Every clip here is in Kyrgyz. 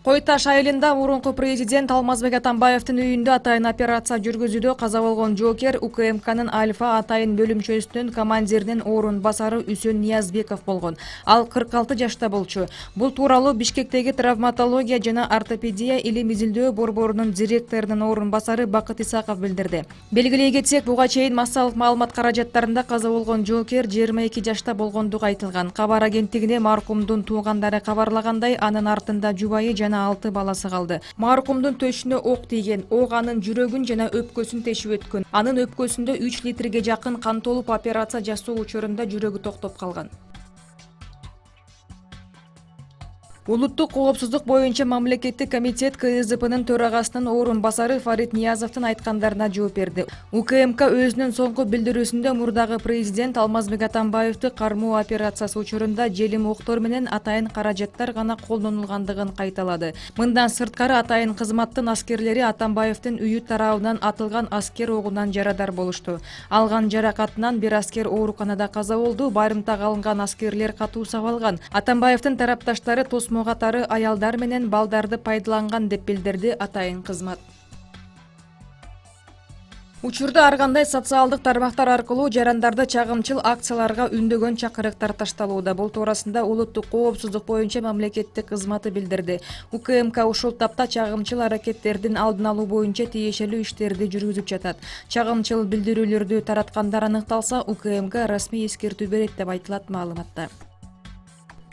Кой Таш айылында мурунку президент Алмазбек Атамбаевдин үйүндө атайын операция жүргүзүүдө каза болгон жоокер УКМКнын Альфа атайын бөлүмчөсүнүн командиринин орун басары Үсөн Ниязбеков болгон. Ал 46 жашта болчу. Бул тууралуу Бишкектеги травматология жана ортопедия илим изилдөө борборунун директорунун орун басары Бакыт Исаков билдирди. Белгилей кетсек, буга чейин массалык маалымат каражаттарында каза болгон жоокер 22 жашта болгондугу айтылган. Кабар агенттигине маркумдун туугандары кабарлагандай, анын артында жубайы жана 6 баласы калды. Маркумдун төшүнө ок тийген, ок анын жүрөгүн жана өпкөсүн тешип өткөн. Анын өпкөсүндө 3 литрге жакын кан толуп, операция жасоо учурунда жүрөгү токтоп калган. Улуттук коопсуздук боюнча мамлекеттик комитет КСДПнын төрагасынын орун басары Фарид Ниязовдун айткандарына жооп берди. УКМК өзүнүн соңку билдирүүсүндө мурдагы президент Алмазбек Атамбаевди кармоо операциясы учурунда желим октор менен атайын каражаттар гана колдонулгандыгын кайталады. Мындан сырткары атайын кызматтын аскерлери Атамбаевдин үйү тарабынан атылган аскер огунан жарадар болушту. Алган жаракатынан бир аскер ооруканада каза болду, барымтага алынган аскерлер катуу сабалган. Атамбаевдин тарапташтары тосмо катары аялдар менен балдарды пайдаланган деп билдирди атайын кызмат. Учурда ар кандай социалдык тармактар аркылуу жарандарды чагымчыл акцияларга үндөгөн чакырыктар ташталууда. Бул туурасында улуттук коопсуздук боюнча мамлекеттик кызматы билдирди. УКМК ушул тапта чагымчыл аракеттердин алдын алуу боюнча тиешелүү иштерди жүргүзүп жатат. Чагымчыл билдирүүлөрдү тараткандар аныкталса, УКМК расмий эскертүү берет деп айтылат маалыматта.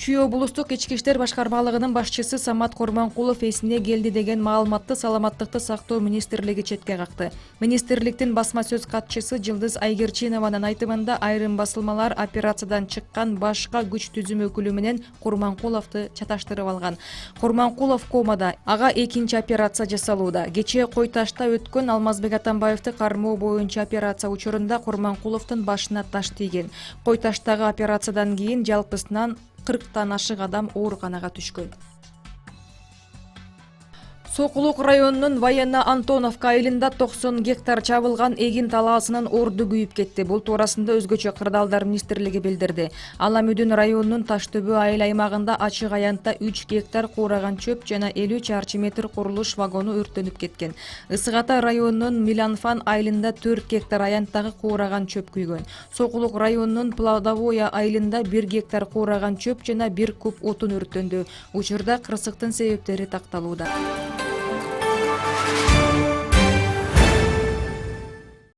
Чүй облустук ички иштер башкармалыгынын башчысы Самат Курманкулов эсине келди деген маалыматты Саламаттыкты сактоо министрлиги четке какты. Министрликтин басма сөз катчысы Жылдыз Айгерчинованын айтымында айрым басылмалар операциядан чыккан башка күч түзүм өкүлү менен Курманкуловду чаташтырып алган. Курманкулов комада, ага экинчи операция жасалууда. Кечээ Кой Ташта өткөн Алмазбек Атамбаевди кармоо боюнча операция учурунда Курманкуловдун башына таш тийген. Кой Таштагы операциядан кийин жалпысынан 40-тан ашык адам ооруканага түшкөн. Сокулук районунун Военно Антоновка айылында 90 гектар чабылган эгин талаасынын орду күйүп кетти. Бул туурасында өзгөчө кырдаалдар министрлиги билдирди. Аламүдүн районунун Таштөбө айыл аймагында ачык аянтта 3 гектар куураган чөп жана 50 чарчы метр курулуш вагону өрттөнүп кеткен. Ысык Ата районунун Миланфан айылында 4 гектар аянттагы куураган чөп күйгөн. Сокулук районунун Плодовое айылында 1 гектар куураган чөп жана 1 куб отун өрттөндү. Учурда кырсыктын себептери такталууда.